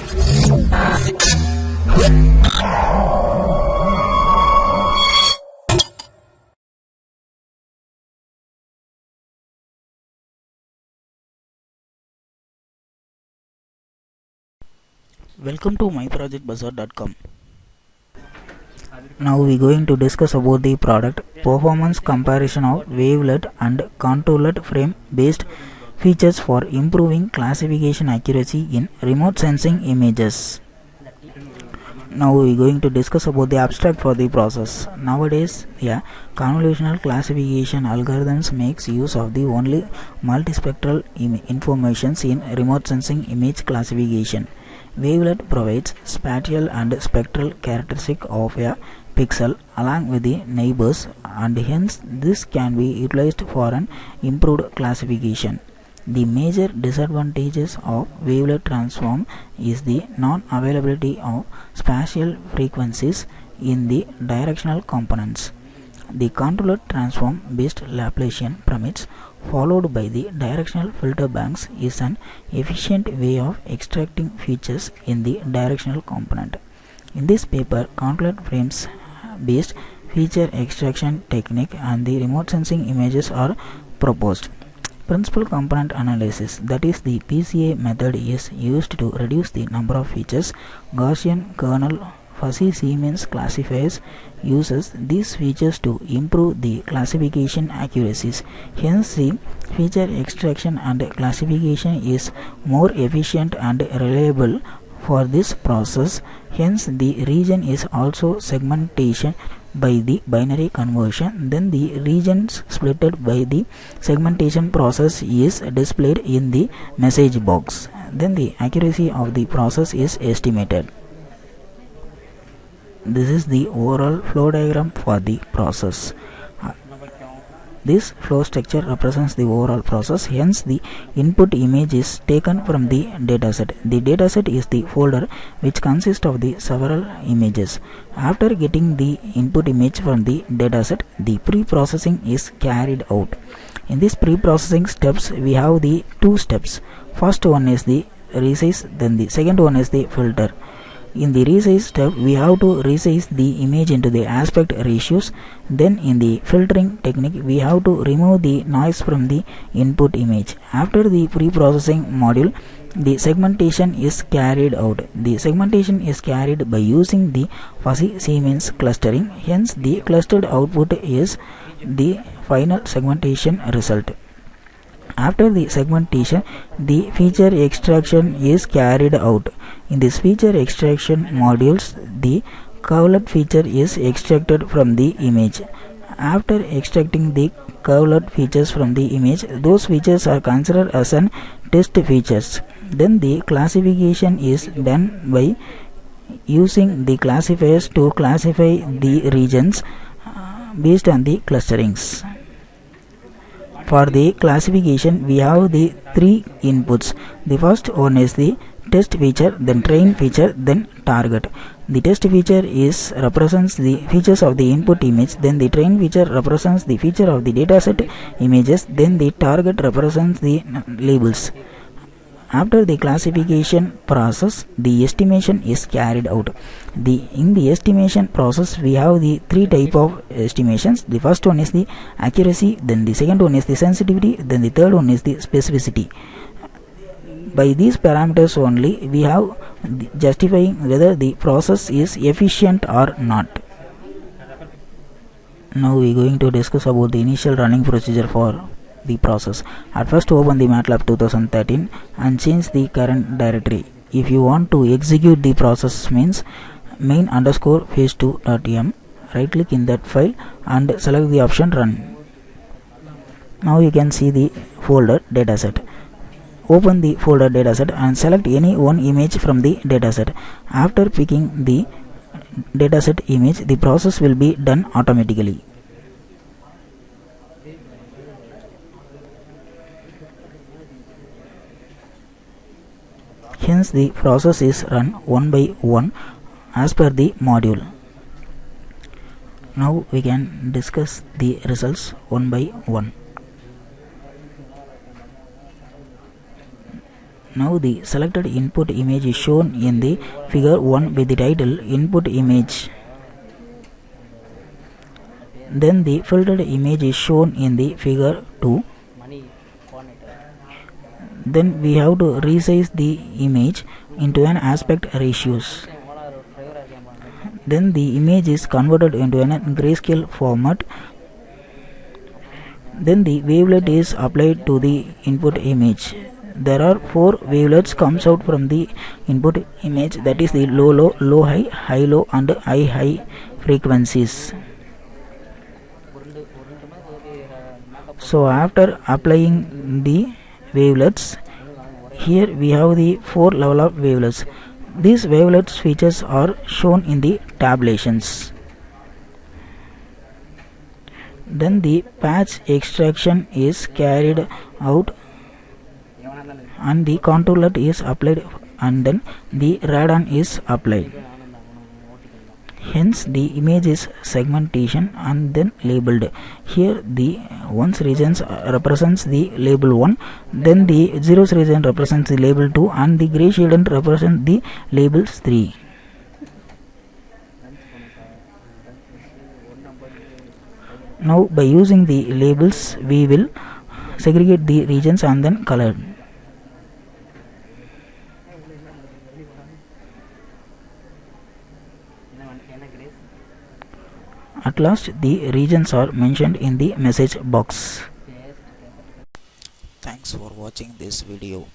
Welcome to myprojectbazaar.com. Now we are going to discuss about the product performance comparison of Wavelet and Contourlet frame based features for improving classification accuracy in remote sensing images. Now we are going to discuss about the abstract for the process. Nowadays, convolutional classification algorithms makes use of the only multispectral informations in remote sensing image classification. Wavelet provides spatial and spectral characteristic of a pixel along with the neighbors, and hence this can be utilized for an improved classification. The major disadvantages of wavelet transform is the non-availability of spatial frequencies in the directional components. The Contourlet transform based Laplacian permits followed by the directional filter banks is an efficient way of extracting features in the directional component. In this paper, Contourlet frames based feature extraction technique and the remote sensing images are proposed. Principal component analysis, that is the PCA method, is used to reduce the number of features. Gaussian kernel fuzzy Siemens classifiers uses these features to improve the classification accuracies. Hence, the feature extraction and classification is more efficient and reliable for this process. Hence, the region is also segmentation by the binary conversion. Then the regions splitted by the segmentation process is displayed in the message box. Then the accuracy of the process is estimated. This is the overall flow diagram for the process. This flow structure represents the overall process. Hence, the input image is taken from the dataset. The dataset is the folder which consists of the several images. After getting the input image from the dataset, the pre-processing is carried out. In this pre-processing steps, we have the two steps. First one is the resize, then the second one is the filter. In the resize step, we have to resize the image into the aspect ratios. Then in the filtering technique, we have to remove the noise from the input image. After the pre-processing module, the segmentation is carried out. The segmentation is carried by using the fuzzy Siemens clustering. Hence, the clustered output is the final segmentation result. After the segmentation, the feature extraction is carried out. In this feature extraction modules, the curved feature is extracted from the image. After extracting the curved features from the image, those features are considered as an test features. Then the classification is done by using the classifiers to classify the regions based on the clusterings. For the classification, we have the three inputs. The first one is the test feature, then train feature, then target. The test feature represents the features of the input image, then the train feature represents the feature of the dataset images, then the target represents the labels. After the classification process, the estimation is carried out. In the estimation process, we have the three type of estimations. The first one is the accuracy, then the second one is the sensitivity, then the third one is the specificity. By these parameters only, we have justifying whether the process is efficient or not. Now we are going to discuss about the initial running procedure for the process. At first, open the MATLAB 2013 and change the current directory. If you want to execute the process, means main_phase2.m, right click in that file and select the option run. Now you can see the folder dataset. Open the folder dataset and select any one image from the dataset. After picking the dataset image, the process will be done automatically. Hence, the process is run one by one as per the module. Now we can discuss the results one by one. Now the selected input image is shown in the figure 1 with the title input image. Then the filtered image is shown in the figure 2. Then we have to resize the image into an aspect ratios. Then the image is converted into a grayscale format. Then the wavelet is applied to the input image. There are 4 wavelets comes out from the input image, that is the low low, low high, high low and high high frequencies. So after applying the wavelets, here we have the 4 level of wavelets. These wavelets features are shown in the tabulations. Then the patch extraction is carried out and the Contourlet is applied and then the Addon is applied. Hence the image is segmentation and then labeled. Here the ones regions represents the label 1, then the zeros region represents the label 2 and the gray shaded represents the labels 3. Now by using the labels we will segregate the regions and then color. At last the regions are mentioned in the message box. Thanks for watching this video.